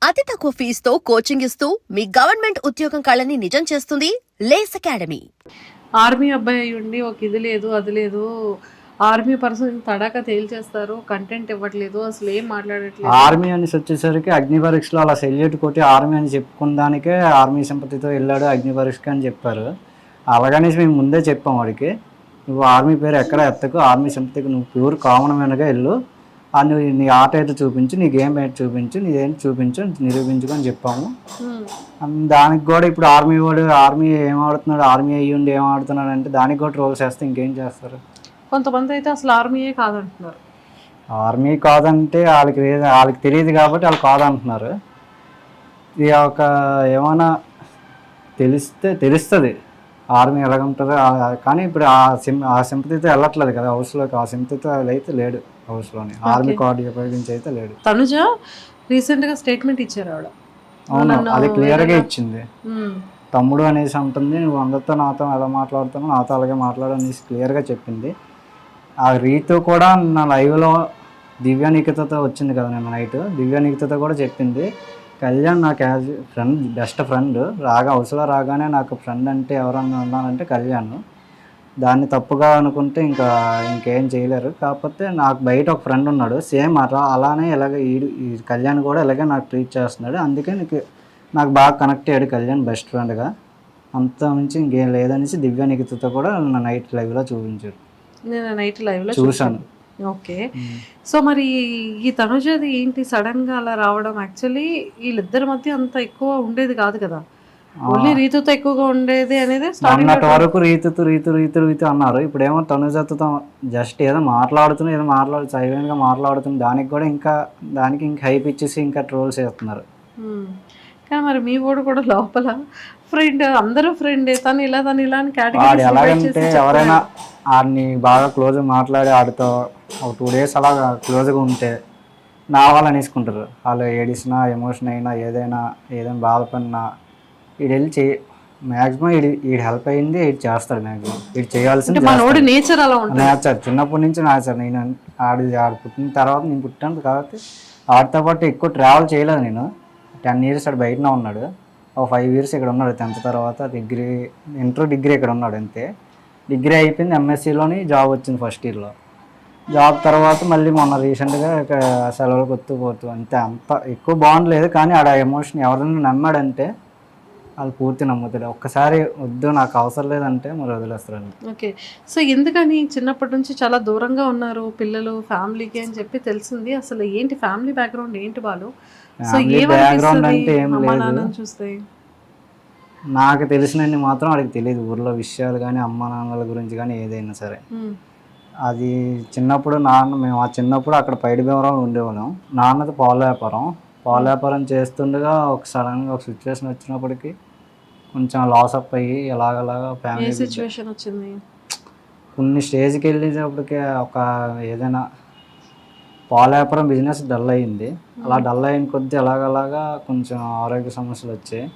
అతి తక్కువ ఫీజుతో కోచింగ్ ఇస్తూ మీ గవర్నమెంట్ ఉద్యోగం కళని నిజం చేస్తుంది లేస్ అకాడమీ. ఆర్మీ అబ్బాయి అయి ఉండి ఒక ఇది లేదు అది లేదు, ఆర్మీ పర్సన్ తడాక తేల్చేస్తారు, కంటెంట్ ఇవ్వట్లేదు, అసలు ఏం మాట్లాడట్లేదు. ఆర్మీ అని వచ్చేసరికి అగ్ని పరీక్షలో అలా సెల్యూట్ కొట్టి ఆర్మీ అని చెప్పుకున్న దానికే ఆర్మీ సింపతితో వెళ్ళాడు అగ్ని పరీక్షకి అని చెప్పారు. అలాగనేసి మేము ముందే చెప్పాం వాడికి, నువ్వు ఆర్మీ పేరు ఎక్కడ ఎత్తకు, ఆర్మీ సింపతికి నువ్వు ప్యూర్ కామన్ మ్యాన్గా వెళ్ళు, నువ్వు నీ ఆట అయితే చూపించు, నీ గేమ్ అయితే చూపించు, నీదేంటి చూపించు, నిరూపించుకొని చెప్పాము. దానికి కూడా ఇప్పుడు ఆర్మీ వాడు ఆర్మీ ఏం ఆడుతున్నాడు, ఆర్మీ అయ్యుండి ఏం ఆడుతున్నాడు అంటే దానికి కూడా ట్రోల్స్ చేస్తే ఇంకేం చేస్తారు. కొంతమంది అయితే అసలు ఆర్మీయే కాదంటున్నారు. ఆర్మీ కాదంటే వాళ్ళకి తెలియదు కాబట్టి వాళ్ళు కాదంటున్నారు. ఇది ఒక ఏమైనా తెలుస్తుంది ఆర్మీ ఎలాగుంటుందో. కానీ ఇప్పుడు ఆ సింపతితో వెళ్ళట్లేదు కదా హౌస్లోకి, ఆ సింపతితో అయితే లేడు హౌస్లోని, ఆర్మీ కార్డు ఉపయోగించి అయితే లేడు. తనుజ రీసెంట్గా స్టేట్మెంట్ ఇచ్చారు ఆవిడ. అవును, అది క్లియర్గా ఇచ్చింది. తమ్ముడు అనేసి ఉంటుంది, నువ్వు అందరితో నాతో ఎలా మాట్లాడుతున్నావు నాతో అలాగే మాట్లాడు అనేసి క్లియర్గా చెప్పింది. ఆ రీతు కూడా నా లైవ్లో దివ్యానికితతో వచ్చింది కదా నేను నైట్, దివ్యానికితతో కూడా చెప్పింది, కళ్యాణ్ నాకు యాజ్ ఫ్రెండ్, బెస్ట్ ఫ్రెండ్, హౌస్లో రాగానే నాకు ఫ్రెండ్ అంటే ఎవరన్నా ఉన్నానంటే కళ్యాణ్. దాన్ని తప్పుగా అనుకుంటే ఇంకేం చేయలేరు. కాకపోతే నాకు బయట ఒక ఫ్రెండ్ ఉన్నాడు సేమ్ అలానే ఇలాగే ఈ కళ్యాణ్ కూడా ఇలాగే నాకు ట్రీట్ చేస్తున్నాడు, అందుకే నాకు బాగా కనెక్ట్ అయ్యాడు కళ్యాణ్ బెస్ట్ ఫ్రెండ్గా. అంత మించి ఇంకేం లేదనేసి దివ్యానికితతో కూడా నా నైట్ లైవ్లో చూపించారు. నేను నైట్ లైవ్లో చూశాను. ఓకే, సో మరి ఈ తనుజది ఏంటి సడన్గా అలా రావడం? యాక్చువల్లీ వీళ్ళిద్దరి మధ్య అంత ఎక్కువ ఉండేది కాదు కదా, ఓన్లీ రీతుతో ఎక్కువగా ఉండేది అనేది. అన్నటి వరకు రీతు అన్నారు, ఇప్పుడేమో తనుజతో జస్ట్ ఏదో మాట్లాడుతున్నారు సైలెంట్గా మాట్లాడుతున్నారు, దానికి కూడా ఇంకా హైప్ ఇచ్చేసి ఇంకా ట్రోల్స్ చేస్తున్నారు. కానీ మరి మీ వాడు కూడా లోపల ఫ్రెండ్, అందరూ ఫ్రెండే, తను ఇలా అని వాడు ఎలాగంటే ఎవరైనా ఆడిని బాగా క్లోజ్గా మాట్లాడి ఆడితో ఒక 2 days అలా క్లోజ్గా ఉంటే నా వాళ్ళు అనేసుకుంటారు. వాళ్ళు ఏడిసినా ఎమోషన్ అయినా ఏదైనా బాధపడినా వీడు వెళ్ళి మ్యాక్సిమం వీడు హెల్ప్ అయ్యింది వీడు చేస్తాడు, మ్యాక్సిమం వీడు చేయాల్సింది నేచర్ అలా ఉంటుంది. నేచర్ చిన్నప్పటి నుంచి నేచర్. నేను ఆడు పుట్టిన తర్వాత నేను పుట్టాను కాబట్టి ఆడితో పాటు ఎక్కువ ట్రావెల్ చేయలేదు. నేను 10 years ఆడు బయటనే ఉన్నాడు, ఒక 5 years ఇక్కడ ఉన్నాడు. 10th తర్వాత డిగ్రీ ఇక్కడ ఉన్నాడు అంతే. డిగ్రీ అయిపోయింది, ఎంఎస్సీలోని జాబ్ వచ్చింది ఫస్ట్ ఇయర్లో. జాబ్ తర్వాత మళ్ళీ మొన్న రీసెంట్గా సెలవులకు పోతూ అంతే. అంత ఎక్కువ బాండ్ లేదు, కానీ ఆడ ఎమోషన్ ఎవరైనా నమ్మాడంటే వాళ్ళు పూర్తి నమ్ముతాడు. ఒక్కసారి వద్దు నాకు అవసరం లేదంటే మరి వదిలేస్తారండి. ఓకే, సో ఎందుకని చిన్నప్పటి నుంచి చాలా దూరంగా ఉన్నారు పిల్లలు ఫ్యామిలీకి అని చెప్పి తెలిసింది. అసలు ఏంటి ఫ్యామిలీ బ్యాక్గ్రౌండ్ ఏంటి వాళ్ళు? బ్యాక్గ్రౌండ్ అంటే ఏం లేదు, చూస్తే నాకు తెలిసినన్ని మాత్రం వాడికి తెలియదు ఊర్లో విషయాలు కానీ అమ్మ నాన్నల గురించి కానీ ఏదైనా సరే. అది చిన్నప్పుడు మేము చిన్నప్పుడు అక్కడ పైడి భీమవరంలో ఉండేవాళ్ళం. నాన్నది పాల వ్యాపారం చేస్తుండగా సడన్గా ఒక సిచ్యువేషన్ వచ్చినప్పటికీ కొంచెం లాస్ అప్ అయ్యి ఎలాగలాగా ఫ్యామిలీ సిచ్యువేషన్ వచ్చింది. కొన్ని స్టేజ్కి వెళ్ళేటప్పటికే ఏదైనా పాల వ్యాపారం బిజినెస్ డల్ అయ్యింది. అలా డల్ అయిన కొద్దీ అలాగలాగా కొంచెం ఆరోగ్య సమస్యలు వచ్చాయి.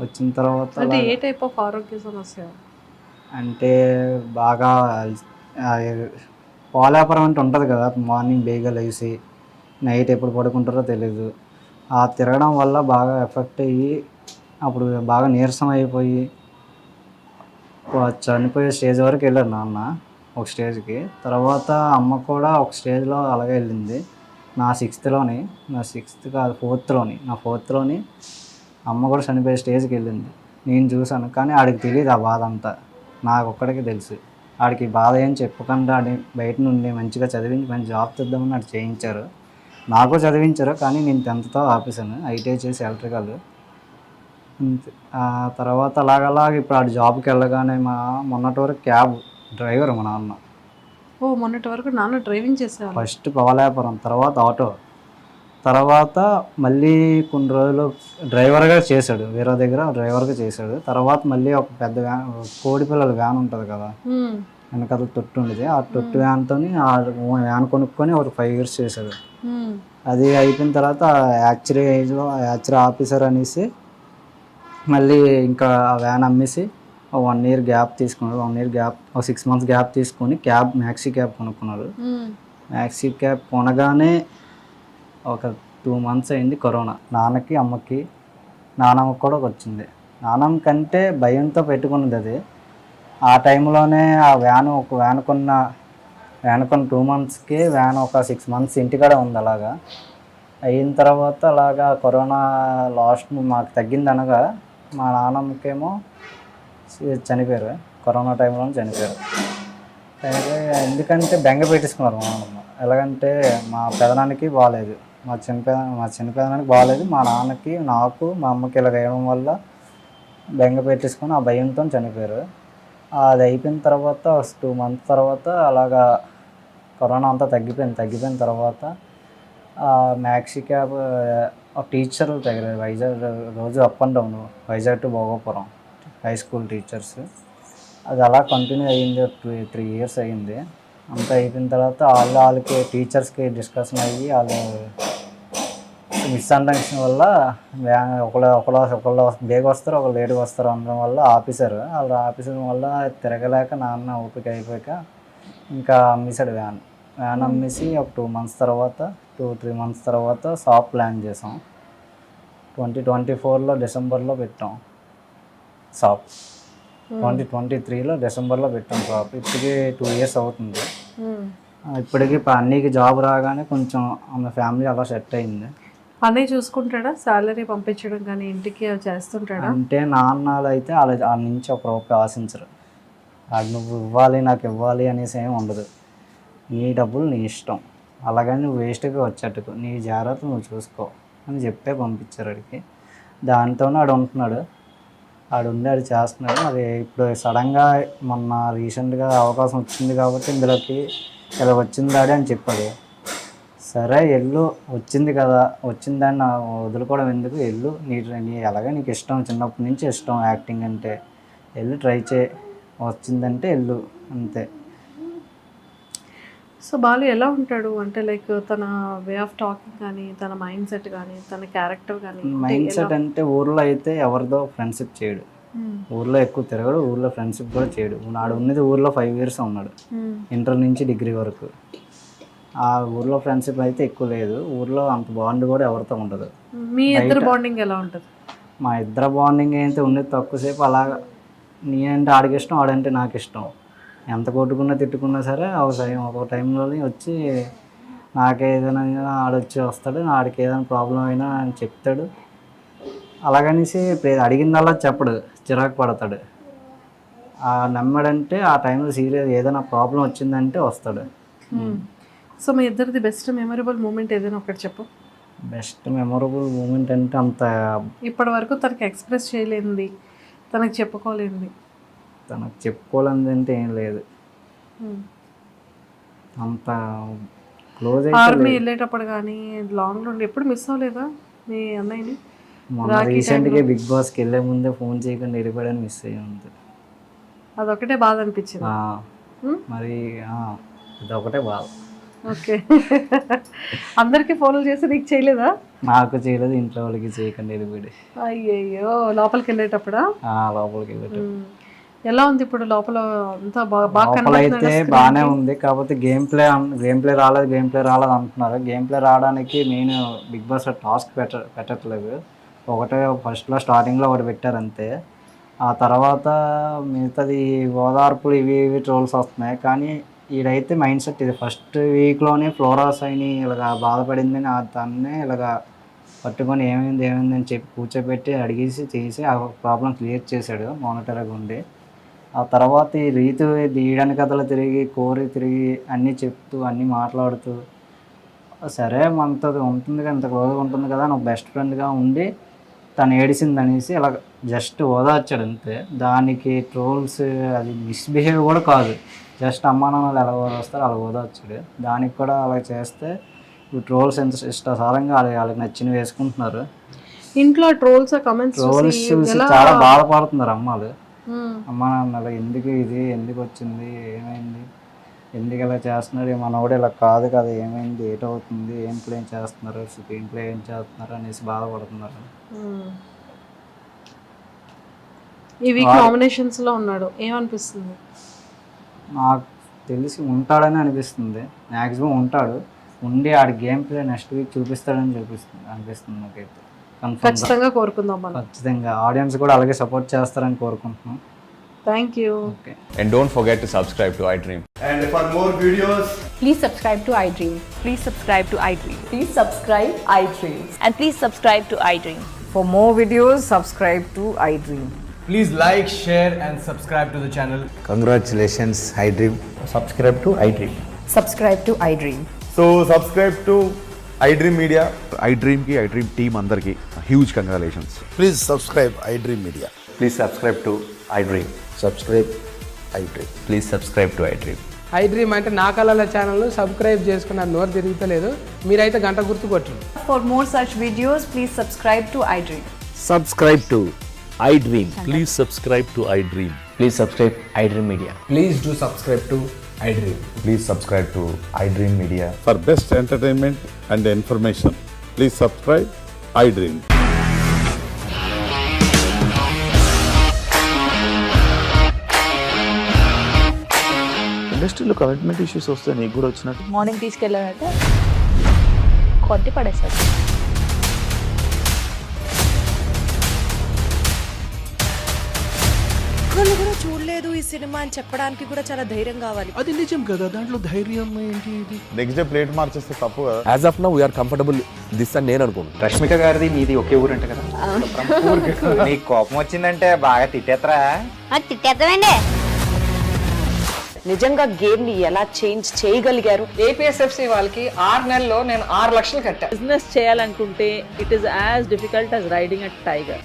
వచ్చిన తర్వాత ఏ టైప్ ఆఫ్ ఆరోగ్య సమస్య అంటే బాగా పాల వ్యాపారం అంటే ఉంటుంది కదా, మార్నింగ్ బేగా లేసి నైట్ ఎప్పుడు పడుకుంటారో తెలీదు. ఆ తిరగడం వల్ల బాగా ఎఫెక్ట్ అయ్యి అప్పుడు బాగా నీరసం అయిపోయి చనిపోయే స్టేజ్ వరకు వెళ్ళారు నాన్న ఒక స్టేజ్కి. తర్వాత అమ్మ కూడా ఒక స్టేజ్లో అలాగే వెళ్ళింది. నా 6th కాదు 4thలోని అమ్మ కూడా చనిపోయే స్టేజ్కి వెళ్ళింది. నేను చూశాను, కానీ ఆడికి తెలియదు ఆ బాధ అంతా, నాకు ఒక్కడికి తెలుసు. ఆడికి బాధ ఏం చెప్పకుండా ఆడి బయట నుండి మంచిగా చదివించి మంచి జాబ్ తెద్దామని ఆడు చేయించారు. నాకు చదివించారు, కానీ నేను 10th ఆపేసాను, ఐటీఐ చేసి ఎలక్ట్రికల్. ఆ తర్వాత అలాగలాగా ఇప్పుడు ఆడు జాబ్కి వెళ్ళగానే మొన్నటి వరకు క్యాబ్ డ్రైవర్ మా నాన్న. మొన్నటి వరకు నాన్న డ్రైవింగ్ చేసేవారు. ఫస్ట్ పాల వ్యాపారం, తర్వాత ఆటో, తర్వాత మళ్ళీ కొన్ని రోజులు డ్రైవర్గా చేశాడు, వేరే దగ్గర డ్రైవర్గా చేశాడు. తర్వాత మళ్ళీ ఒక పెద్ద వ్యాన్, కోడి పిల్లల వ్యాన్ ఉంటుంది కదా వెనకాల తొట్టు ఉండేది, ఆ తొట్టు వ్యాన్తో ఆ వ్యాన్ కొనుక్కొని ఒక 5 years చేశాడు. అది అయిపోయిన తర్వాత యాక్చురీ ఆఫీసర్ అనేసి మళ్ళీ ఇంకా ఆ వ్యాన్ అమ్మేసి 1 year గ్యాప్ తీసుకున్నాడు. 1 year గ్యాప్, ఒక 6 months గ్యాప్ తీసుకొని మ్యాక్సీ క్యాబ్ కొనుక్కున్నాడు. మ్యాక్సీ క్యాబ్ కొనగానే ఒక 2 months అయింది కరోనా. నాన్నకి అమ్మకి నానమ్మకి కూడా వచ్చింది. నానమ్మ కంటే భయంతో పెట్టుకున్నది అది. ఆ టైంలోనే ఆ ఒక వ్యాన్ కొన్న 2 monthsకి వ్యాన్ ఒక 6 months ఇంటికాడే ఉంది. అలాగా అయిన తర్వాత అలాగా కరోనా లాస్ట్ మాకు తగ్గింది అనగా మా నాన్నమ్మకేమో చనిపోయారు. కరోనా టైంలోనే చనిపోయారు. ఎందుకంటే బెంగ పెట్టేసుకున్నారు మా నాన్నమ్మ. ఎలాగంటే మా పెదనానికి బాగాలేదు, మా చిన్న పెదనానికి బాగాలేదు, మా నాన్నకి నాకు మా అమ్మకి ఇలా వేయడం వల్ల బెంగ పెట్టేసుకొని ఆ భయంతో చనిపోయారు. అది అయిపోయిన తర్వాత 2 months తర్వాత అలాగా కరోనా అంతా తగ్గిపోయిన తర్వాత మ్యాక్సీ క్యాబ్ టీచర్లు తగిలారు. వైజాగ్ రోజు up and down Vizag to Bhogapuram high school teachers. అది అలా కంటిన్యూ అయ్యింది. 3 years అయ్యింది. అంతా అయిపోయిన తర్వాత వాళ్ళకి టీచర్స్కి డిస్కషన్ అయ్యి వాళ్ళు మిస్అండర్స్టాండింగ్ వల్ల ఒకళ్ళు బేగ వస్తారు, ఒకళ్ళు లేట్గా వస్తారు అనడం వల్ల ఆపేశారు. వాళ్ళు ఆపేసడం వల్ల తిరగలేక నాన్న ఓపిక అయిపోయాక ఇంకా అమ్మేశాడు వ్యాన్ అమ్మేసి ఒక 2 months తర్వాత 2-3 months తర్వాత షాప్ ప్లాన్ చేసాం. 2024లో డిసెంబర్లో పెట్టాం షాప్. 2023లో డిసెంబర్లో పెట్టాం షాప్. ఇప్పటికి 2 years అవుతుంది. ఇప్పటికి అన్నీకి జాబ్ రాగానే కొంచెం ఆమె ఫ్యామిలీ అలా సెట్ అయింది. అన్నీ చూసుకుంటాడా? శాలరీ పంపించడం కానీ ఇంటికి అవి చేస్తుంటాడా? అంటే నాన్నలు అయితే వాళ్ళ నుంచి ఒక రూపాయి ఆశించరు. అది నువ్వు ఇవ్వాలి నాకు ఇవ్వాలి అనేసి ఏమి ఉండదు. నీ డబ్బులు నీ ఇష్టం, అలాగని నువ్వు వేస్ట్గా వచ్చేట్టుకు నీ జాగ్రత్త నువ్వు చూసుకో అని చెప్పే పంపించారు వాడికి. దానితోనే ఆడు ఉంటున్నాడు. ఆడు చేస్తున్నాడు. అది ఇప్పుడు సడన్గా మొన్న రీసెంట్గా అవకాశం వచ్చింది కాబట్టి ఇందులోకి ఇలా వచ్చిందాడే అని చెప్పాడు. సరే వెళ్ళు, వచ్చింది కదా, వచ్చిందాన్ని వదులుకోవడం ఎందుకు, వెళ్ళు, నీ అలాగే నీకు ఇష్టం, చిన్నప్పటి నుంచి ఇష్టం యాక్టింగ్ అంటే, వెళ్ళు ట్రై చేయి, వచ్చిందంటే వెళ్ళు అంతే. సో బాలు ఎలా ఉంటాడు అంటే లైక్ తన వే ఆఫ్ టాకింగ్ కానీ, తన మైండ్ సెట్ కానీ, తన క్యారెక్టర్ కానీ? మైండ్ సెట్ అంటే ఊర్లో అయితే ఎవరిదో ఫ్రెండ్షిప్ చేయడు, ఊర్లో ఎక్కువ తిరగడు, ఊర్లో ఫ్రెండ్షిప్ కూడా చేయడు. నాడు ఉన్నది ఊర్లో 5 years ఉన్నాడు, ఇంటర్ నుంచి డిగ్రీ వరకు. ఆ ఊర్లో ఫ్రెండ్షిప్ అయితే ఎక్కువ లేదు. ఊర్లో అంత బాండ్ కూడా ఎవరితో ఉండదు. మీ ఇద్దరు బాండింగ్ ఎలా ఉంటుంది? మా ఇద్దరు బాండింగ్ అయితే ఉండేది తక్కువసేపు. అలాగా నేనంటే ఆడికి ఇష్టం, ఆడంటే నాకు ఇష్టం. ఎంత కొట్టుకున్నా తిట్టుకున్నా సరే ఒక టైంలో వచ్చి నాకేదైనా ఆడొచ్చి వస్తాడు, ఆడికి ఏదైనా ప్రాబ్లం అయినా అని చెప్తాడు. అలాగనేసి అడిగిందల్లా చెప్పడు, చిరాకు పడతాడు. నమ్మాడంటే ఆ టైంలో సీరియస్ ఏదైనా ప్రాబ్లం వచ్చిందంటే వస్తాడు. సో మీ ఇద్దరిది బెస్ట్ మెమరబుల్ మూమెంట్ ఏదైనా ఒకటి చెప్పు. బెస్ట్ మెమరబుల్ మూమెంట్ అంటే అంత ఇప్పటి వరకు తనకి ఎక్స్ప్రెస్ చేయలేనిది, తనకు చెప్పుకోలేనిది? తనకు చెప్పుకోవాలని అంటే ఏం లేదు. అంత క్లోజ్ అయితే ఆర్మీ వెళ్ళేటప్పుడు కానీ లాంగ్ నుండి ఎప్పుడు మిస్ అవ్వలేదా మీ అన్నయ్యని? మొన్న రీసెంట్గా బిగ్ బాస్కి వెళ్ళే ముందే ఫోన్ చేయకుండా వెళ్ళిపోయాడని మిస్ అయ్యి ఉంది. అదొకటే బాధ అనిపించింది మరి. ఇదొకటే బాధ. ఓకే. అందరికి ఫోన్లు చేసి నీకు చేయలేదా? నాకు చేయలేదు, ఇంట్లో వాళ్ళకి చేయకుండా వెళ్ళిపోయాడు. అయ్యయ్యో, లోపలికి వెళ్ళేటప్పుడా? లోపలికి వెళ్ళేటప్పుడు. ఎలా ఉంది ఇప్పుడు లోపల? అంతా లోపల అయితే బాగానే ఉంది. కాకపోతే గేమ్ ప్లే రాలేదు అంటున్నారు. గేమ్ ప్లే రావడానికి మెయిన్ బిగ్ బాస్ టాస్క్ పెట్టట్లేదు. ఒకటే ఫస్ట్లో స్టార్టింగ్లో ఒకటి పెట్టారు అంతే. ఆ తర్వాత మిగతాది ఓదార్పులు ఇవి ట్రోల్స్ వస్తున్నాయి. కానీ ఈడైతే మైండ్ సెట్ ఇది. ఫస్ట్ వీక్లోనే ఫ్లోరాస్ అయిని ఇలాగ బాధపడిందని దాన్నే ఇలాగ పట్టుకొని ఏమైంది అని చెప్పి కూర్చోబెట్టి అడిగేసి చేసి ఆ ప్రాబ్లం క్లియర్ చేశాడు మానిటర్గా ఉండి. ఆ తర్వాత ఈ రీతు తీయడానికి కథలు తిరిగి అన్నీ చెప్తూ అన్నీ మాట్లాడుతూ సరే మనతో ఉంటుంది కదా, ఇంత క్లోజ్గా ఉంటుంది కదా, నాకు బెస్ట్ ఫ్రెండ్గా ఉండి తను ఏడిసింది అనేసి ఇలా జస్ట్ ఓదార్చాడు అంతే. దానికి ట్రోల్స్ అది మిస్బిహేవ్ కూడా కాదు, జస్ట్ అమ్మా నాన్నలు ఎలా ఓదార్స్తారో అలా ఓదార్చాడు. దానికి కూడా అలా చేస్తే ఇప్పుడు ట్రోల్స్ ఎంత ఇష్టాసారంగా వాళ్ళకి నచ్చినవి వేసుకుంటున్నారు. ఇంట్లో ట్రోల్స్ చూసి చాలా బాధపడుతున్నారు అమ్మాలు. అమ్మ నాన్నలు ఎందుకు వచ్చింది, ఏమైంది, ఎందుకు ఇలా చేస్తున్నాడు, మనోడు ఇలా కాదు కదా, ఏమైంది, ఏటవుతుంది, ఏం ప్లే చేస్తున్నారు, స్క్రీన్ ప్లే ఏం చేస్తున్నారు అనేసి బాధపడుతున్నారు. ఈ వీక్ నామినేషన్స్లో ఉన్నాడు, ఏమనిపిస్తుంది? నాకు తెలిసి ఉంటాడని అనిపిస్తుంది. మ్యాక్సిమం ఉంటాడు. ఉండి ఆడి గేమ్ ప్లే నెక్స్ట్ వీక్ చూపిస్తాడని అనిపిస్తుంది నాకైతే. కన్ఫర్మ్ ఖచ్చితంగా కోరుకుందాం మనం. ఖచ్చితంగా ఆడియన్స్ కూడా అలాగే సపోర్ట్ చేస్తారని కోరుకుంటున్నాం. Thank you. Okay. And don't forget to subscribe to iDream. And for more videos, Please subscribe to iDream. Please subscribe to iDream. Please subscribe iDream. And please subscribe to iDream. For more videos, subscribe to iDream. please like, share and subscribe to the channel. Congratulations, iDream. Subscribe to iDream. Subscribe to iDream. So subscribe to iDream Media. iDream ki iDream team andarki huge congratulations. Please subscribe iDream Media. Please subscribe to iDream. Subscribe iDream. Please subscribe to iDream. iDream అంటే నా కళల channel subscribe చేసుకున్న నోరు తిరుగుతలేదు, మీరైతే గంట గుర్తు కొట్టండి. For more such videos, please subscribe to iDream. Subscribe to iDream. Please subscribe to iDream. Please subscribe iDream Media. Please do subscribe to iDream. Please subscribe to iDream Media. For best entertainment and information, please subscribe iDream. ఇండస్ట్రీలో commitment issues వస్తే నీకు కూడా వచ్చినట్టు morning తీసుకెళ్ళాడంటే కొట్టి పడేస్తాడు. ఒక్కళ్ళు కూడా చూడలేదు ఈ సినిమా అని చెప్పడానికి కూడా చాలా ధైర్యం కావాలి. అది నిజం కదా, దాంట్లో ధైర్యం ఏంటి? నెక్స్ట్ డే ప్లేట్ మార్చేస్తే తప్పు కదా. As of now we are comfortable this అని నేను అనుకుంటున్నాను. రష్మిక గారిది మీది ఒకే ఊరంట కదా? నీకు కోపం వచ్చిందంటే బాగా తిట్టేత్తరా? తిట్టేద్దామండి. నిజంగా గేమ్ ని ఎలా చేంజ్ చేయగలిగారు? ఏపీఎస్ఎఫ్సి వాళ్ళకి 6 నెలల్లో నేను 6 లక్షలు కట్టా. బిజినెస్ చేయాలనుకుంటే it is as difficult as riding a tiger.